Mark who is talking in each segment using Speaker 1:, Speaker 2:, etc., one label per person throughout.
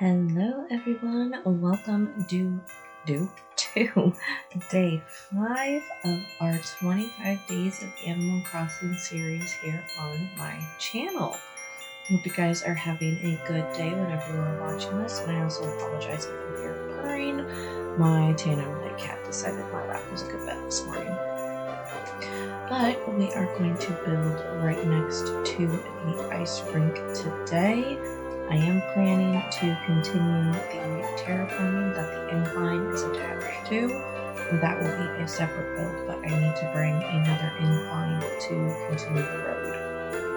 Speaker 1: Hello everyone, welcome to day 5 of our 25 Days of Animal Crossing series here on my channel. Hope you guys are having a good day whenever you are watching this, and I also apologize if you hear purring. My tandem white cat decided my lap was a good bet this morning. But we are going to build right next to the ice rink today. I am planning to continue the terraforming that the incline is attached to. That will be a separate build, but I need to bring another incline to continue the road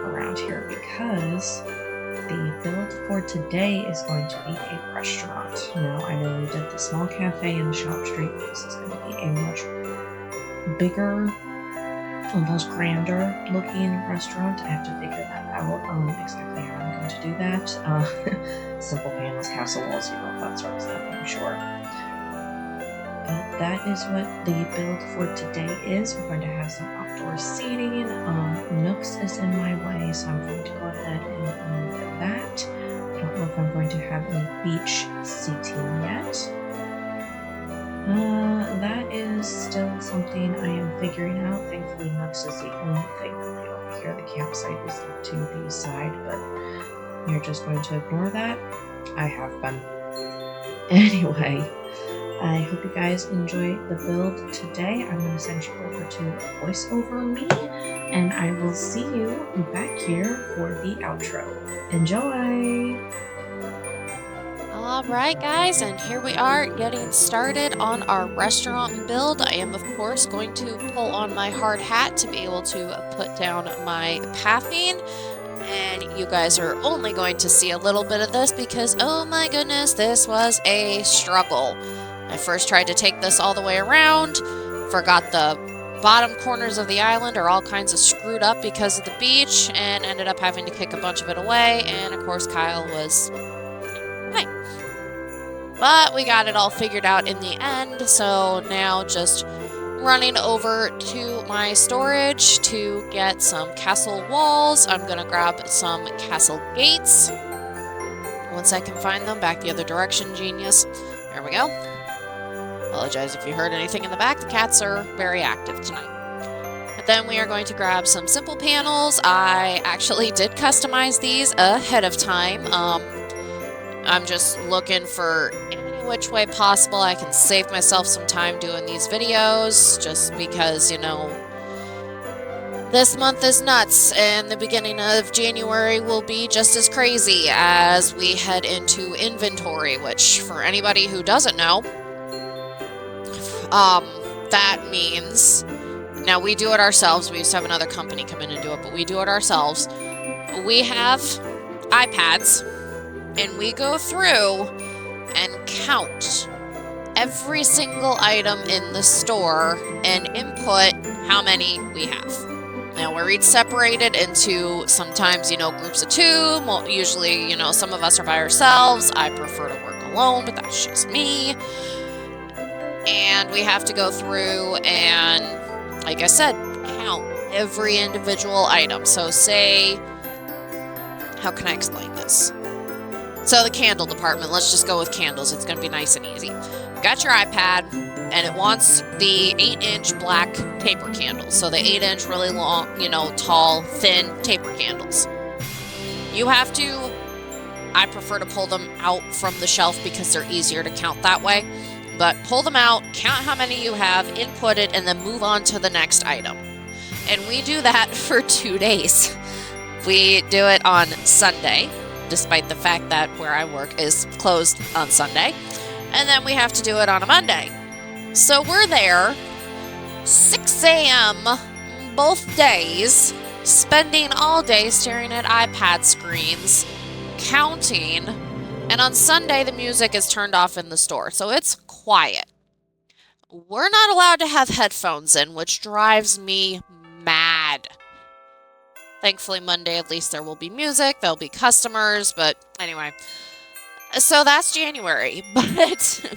Speaker 1: around here because the build for today is going to be a restaurant. Now, I know we did the small cafe and the shop street, but this is going to be a much bigger, almost grander looking restaurant. I have to figure that out exactly how I'm going to do that. Simple panels, castle walls, that sort of stuff, I'm sure. But that is what the build for today is. We're going to have some outdoor seating. Nooks is in my way, so I'm going to go ahead and move that. I don't know if I'm going to have any beach seating yet. That is still something I am figuring out. Thankfully, Nooks is the only thing really over here. The campsite is to the side, but you're just going to ignore that. I have been. Anyway, I hope you guys enjoy the build today. I'm going to send you over to voiceover me, and I will see you back here for the outro. Enjoy!
Speaker 2: Alright guys, and here we are getting started on our restaurant build. I am of course going to pull on my hard hat to be able to put down my pathing, and you guys are only going to see a little bit of this because oh my goodness, this was a struggle. I first tried to take this all the way around, forgot the bottom corners of the island are all kinds of screwed up because of the beach, and ended up having to kick a bunch of it away, and of course Kyle was away. But we got it all figured out in the end, so now just running over to my storage to get some castle walls. I'm gonna grab some castle gates. Once I can find them, back the other direction, genius. There we go. Apologize if you heard anything in the back. The cats are very active tonight. But then we are going to grab some simple panels. I actually did customize these ahead of time. I'm just looking for any which way possible I can save myself some time doing these videos, just because, you know, this month is nuts, and the beginning of January will be just as crazy as we head into inventory, which, for anybody who doesn't know, that means, now we do it ourselves. We used to have another company come in and do it, but we do it ourselves. We have iPads, and we go through and count every single item in the store and input how many we have. Now, we're each separated into sometimes, you know, groups of two. Usually, you know, some of us are by ourselves. I prefer to work alone, but that's just me. And we have to go through and, like I said, count every individual item. So say, how can I explain this? So the candle department, let's just go with candles. It's going to be nice and easy. You got your iPad, and it wants the 8-inch black taper candles. So the 8-inch, really long, you know, tall, thin taper candles. You have to, I prefer to pull them out from the shelf because they're easier to count that way. But pull them out, count how many you have, input it, and then move on to the next item. And we do that for 2 days. We do it on Sunday, despite the fact that where I work is closed on Sunday. And then we have to do it on a Monday. So we're there 6 a.m. both days, spending all day staring at iPad screens, counting, and on Sunday the music is turned off in the store, so it's quiet. We're not allowed to have headphones in, which drives me mad. Thankfully, Monday, at least there will be music, there'll be customers, but anyway. So that's January, but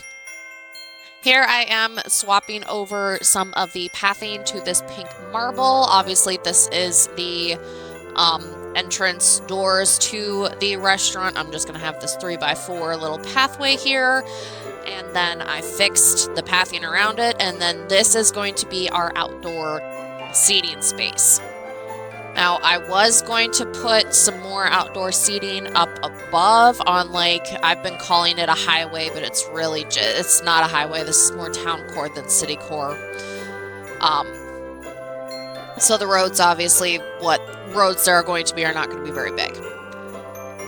Speaker 2: here I am swapping over some of the pathing to this pink marble. Obviously, this is the entrance doors to the restaurant. I'm just going to have this 3x4 little pathway here. And then I fixed the pathing around it. And then this is going to be our outdoor seating space. Now, I was going to put some more outdoor seating up above on, like, I've been calling it a highway, but it's really just, it's not a highway. This is more town core than city core. So the roads, obviously, what roads there are going to be are not going to be very big.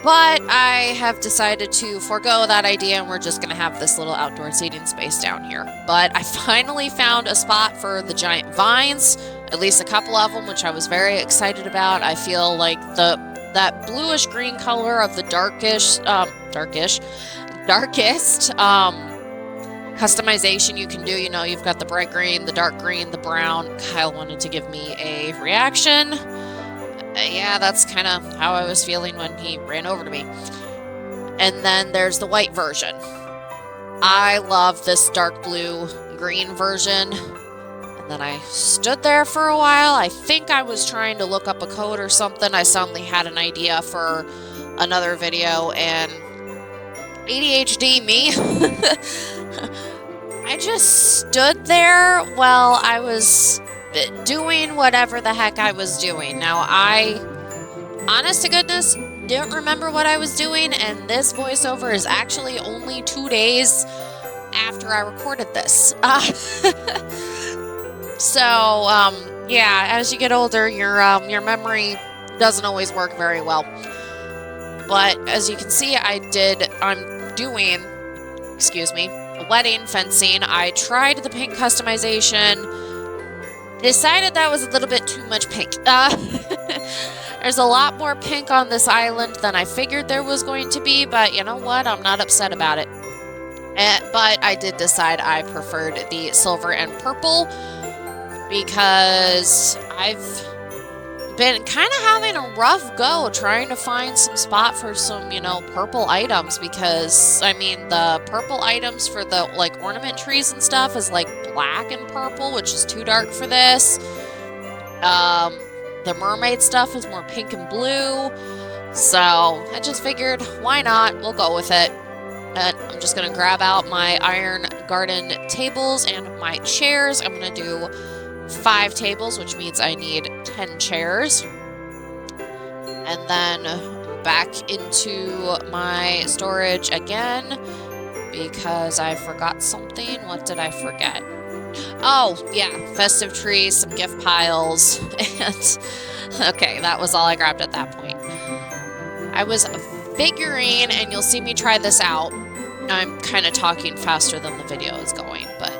Speaker 2: But I have decided to forego that idea, and we're just going to have this little outdoor seating space down here. But I finally found a spot for the giant vines, at least a couple of them, which I was very excited about. I feel like that bluish green color of the darkest customization you can do. You know, you've got the bright green, the dark green, the brown. Kyle wanted to give me a reaction. Yeah, that's kind of how I was feeling when he ran over to me. And then there's the white version. I love this dark blue green version. And then I stood there for a while. I think I was trying to look up a code or something. I suddenly had an idea for another video, and ADHD me. I just stood there while I was doing whatever the heck I was doing. Now, I, honest to goodness, didn't remember what I was doing, and this voiceover is actually only 2 days after I recorded this. Yeah, as you get older, your memory doesn't always work very well. But as you can see, I'm doing, wedding fencing. I tried the pink customization. Decided that was a little bit too much pink. There's a lot more pink on this island than I figured there was going to be, but you know what? I'm not upset about it. But I did decide I preferred the silver and purple because I've been kind of having a rough go trying to find some spot for some, purple items, because, I mean, the purple items for the, like, ornament trees and stuff is, like, black and purple, which is too dark for this. The mermaid stuff is more pink and blue, so I just figured, why not? We'll go with it. And I'm just going to grab out my iron garden tables and my chairs. I'm going to do 5 tables, which means I need 10 chairs. And then back into my storage again because I forgot something. What did I forget? Oh, yeah, festive trees, some gift piles, and okay, that was all I grabbed at that point. I was figuring, and you'll see me try this out. I'm kind of talking faster than the video is going, but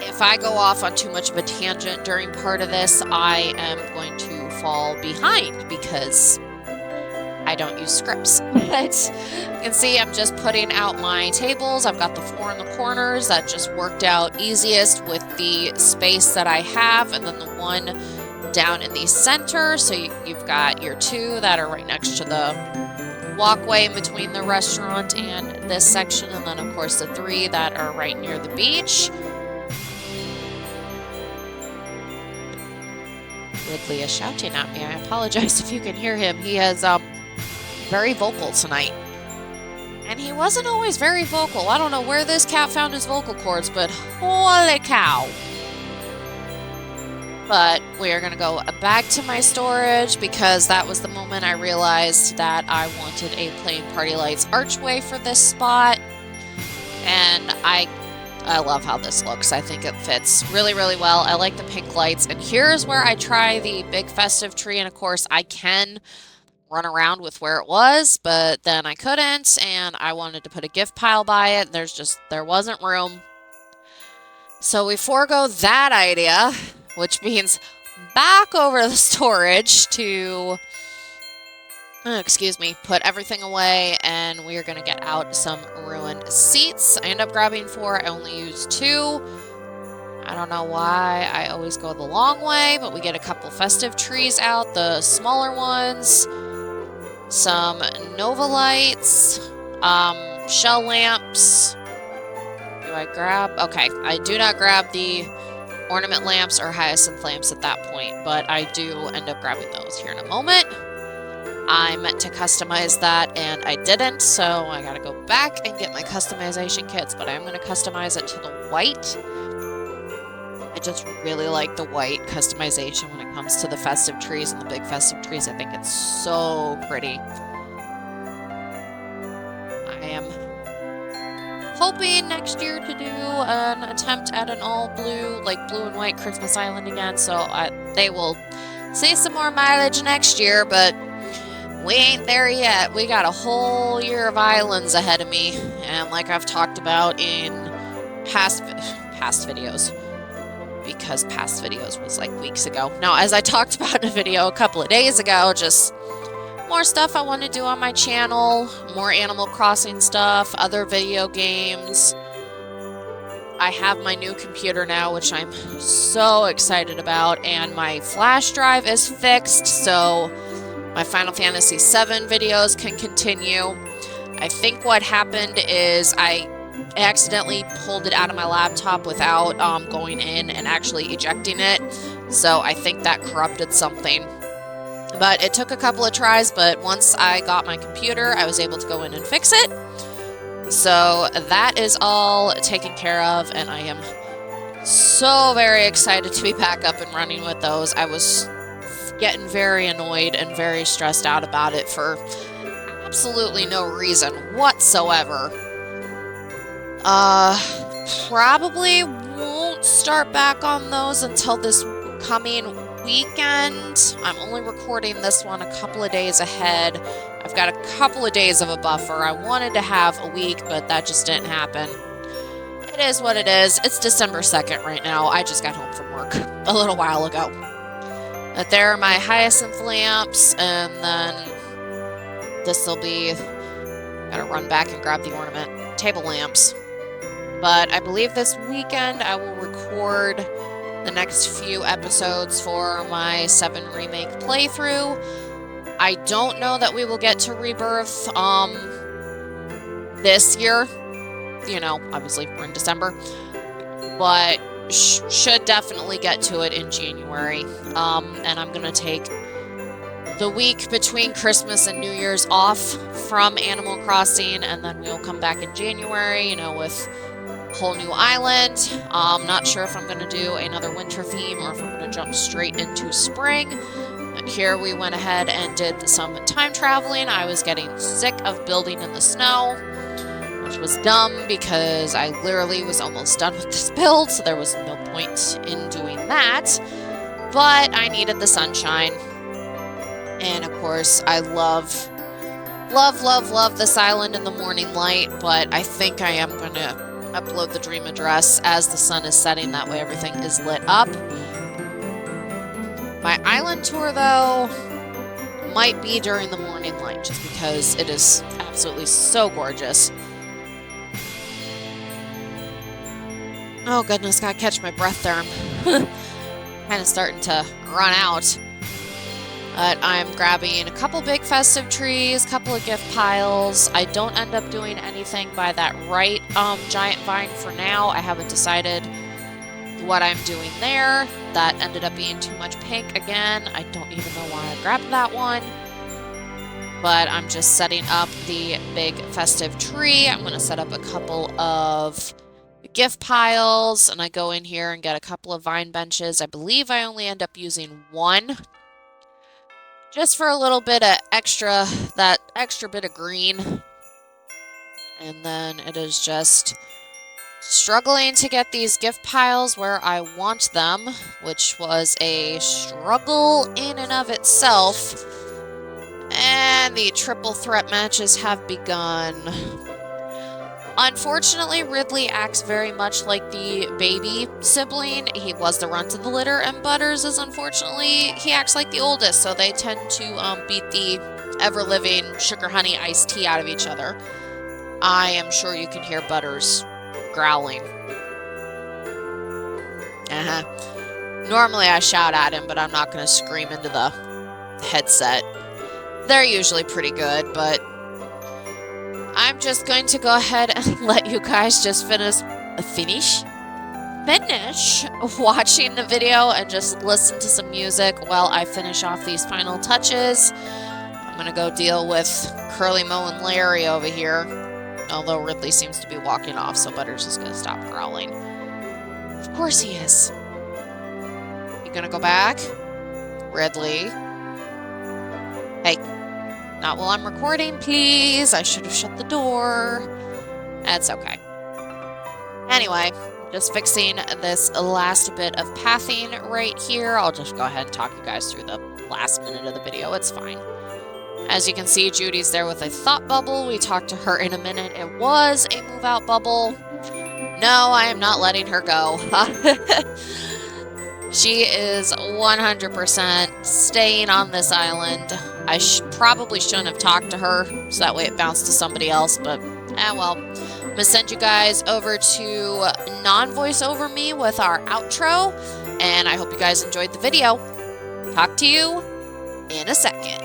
Speaker 2: if I go off on too much of a tangent during part of this, I am going to fall behind because I don't use scripts. But you can see I'm just putting out my tables. I've got the 4 in the corners. That just worked out easiest with the space that I have, and then the 1 down in the center. So you've got your 2 that are right next to the walkway in between the restaurant and this section, and then of course the 3 that are right near the beach. Ridley is shouting at me. I apologize if you can hear him. He is very vocal tonight. And he wasn't always very vocal. I don't know where this cat found his vocal cords, but holy cow. But we are going to go back to my storage because that was the moment I realized that I wanted a plain party lights archway for this spot. And I love how this looks. I think it fits really, really well. I like the pink lights. And here's where I try the big festive tree. And of course, I can run around with where it was, but then I couldn't. And I wanted to put a gift pile by it. There wasn't room. So we forego that idea, which means back over the storage to, put everything away, and we are going to get out some ruined seats. I end up grabbing 4. I only used 2. I don't know why I always go the long way, but we get a couple festive trees out, the smaller ones, some Nova lights, shell lamps. Do I grab? Okay, I do not grab the ornament lamps or hyacinth lamps at that point, but I do end up grabbing those here in a moment. I meant to customize that and I didn't, so I gotta go back and get my customization kits, but I'm gonna customize it to the white. I just really like the white customization when it comes to the festive trees and the big festive trees. I think it's so pretty. I am hoping next year to do an attempt at an all blue, like blue and white Christmas island again, so they will see some more mileage next year, but we ain't there yet. We got a whole year of islands ahead of me, and like I've talked about in past videos, because past videos was like weeks ago. Now, as I talked about in a video a couple of days ago, just more stuff I want to do on my channel, more Animal Crossing stuff, other video games. I have my new computer now, which I'm so excited about, and my flash drive is fixed, so my Final Fantasy VII videos can continue. I think what happened is I accidentally pulled it out of my laptop without going in and actually ejecting it, so I think that corrupted something. But it took a couple of tries, but once I got my computer, I was able to go in and fix it. So that is all taken care of, and I am so very excited to be back up and running with those. I was getting very annoyed and very stressed out about it for absolutely no reason whatsoever. Probably won't start back on those until this coming weekend. I'm only recording this one a couple of days ahead. I've got a couple of days of a buffer. I wanted to have a week, but that just didn't happen. It is what it is. It's December 2nd right now. I just got home from work a little while ago. But there are my hyacinth lamps, and then this will be, gotta run back and grab the ornament table lamps. But I believe this weekend I will record the next few episodes for my 7 Remake playthrough. I don't know that we will get to Rebirth this year. You know, obviously we're in December. But should definitely get to it in January. And I'm going to take the week between Christmas and New Year's off from Animal Crossing, and then we'll come back in January, you know, with a whole new island. I'm not sure if I'm going to do another winter theme or if I'm going to jump straight into spring. And here we went ahead and did some time traveling. I was getting sick of building in the snow, which was dumb because I literally was almost done with this build, so there was no point in doing that. But I needed the sunshine. And of course, I love this island in the morning light, but I think I am going to upload the dream address as the sun is setting. That way everything is lit up. My island tour, though, might be during the morning light, just because it is absolutely so gorgeous. Oh goodness, gotta catch my breath there. I'm kind of starting to run out. But I'm grabbing a couple big festive trees, a couple of gift piles. I don't end up doing anything by that right giant vine for now. I haven't decided what I'm doing there. That ended up being too much pink again. I don't even know why I grabbed that one. But I'm just setting up the big festive tree. I'm going to set up a couple of gift piles, and I go in here and get a couple of vine benches. I believe I only end up using one, just for a little bit of that extra bit of green. And then it is just struggling to get these gift piles where I want them, which was a struggle in and of itself. And the triple threat matches have begun. Unfortunately, Ridley acts very much like the baby sibling. He was the runt of the litter, and Butters is, unfortunately, he acts like the oldest, so they tend to beat the ever-living sugar honey iced tea out of each other. I am sure you can hear Butters growling. Normally I shout at him, but I'm not going to scream into the headset. They're usually pretty good, but I'm just going to go ahead and let you guys just finish watching the video and just listen to some music while I finish off these final touches. I'm gonna go deal with Curly Mo and Larry over here. Although Ridley seems to be walking off, so Butter's just gonna stop growling. Of course he is. You gonna go back? Ridley. Hey, not while I'm recording, please. I should have shut the door. That's okay. Anyway, just fixing this last bit of pathing right here. I'll just go ahead and talk you guys through the last minute of the video. It's fine. As you can see, Judy's there with a thought bubble. We talked to her in a minute. It was a move out bubble. No, I am not letting her go. She is 100% staying on this island. I probably shouldn't have talked to her, so that way it bounced to somebody else, but well. I'm going to send you guys over to non-voiceover me with our outro, and I hope you guys enjoyed the video. Talk to you in a second.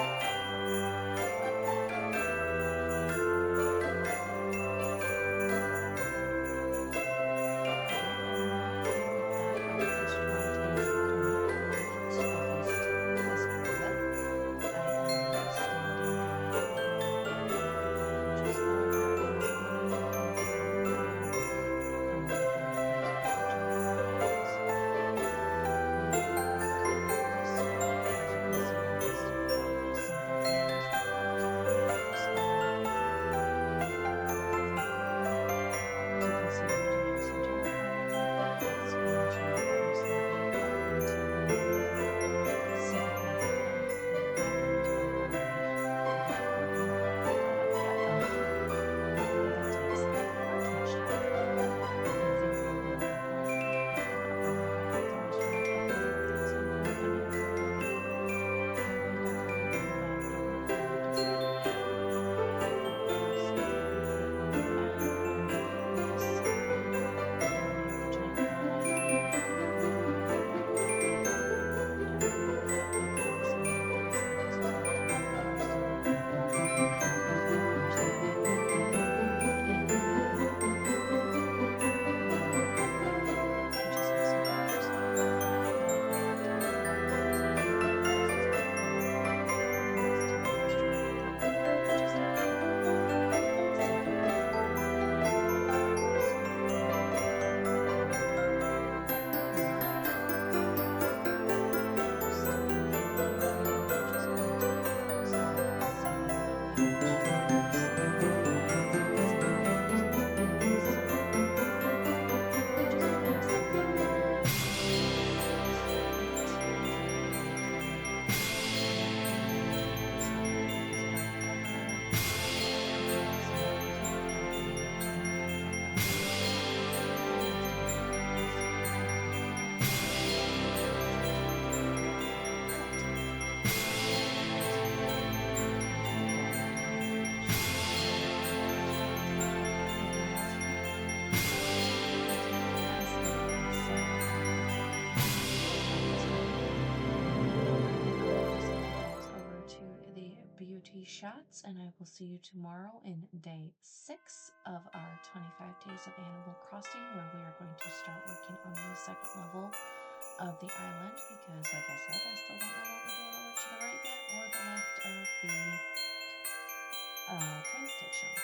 Speaker 1: Shots, and I will see you tomorrow in day 6 of our 25 days of Animal Crossing, where we are going to start working on the second level of the island, because like I said, I still don't know what we're doing over to the right yet or the left of the train station.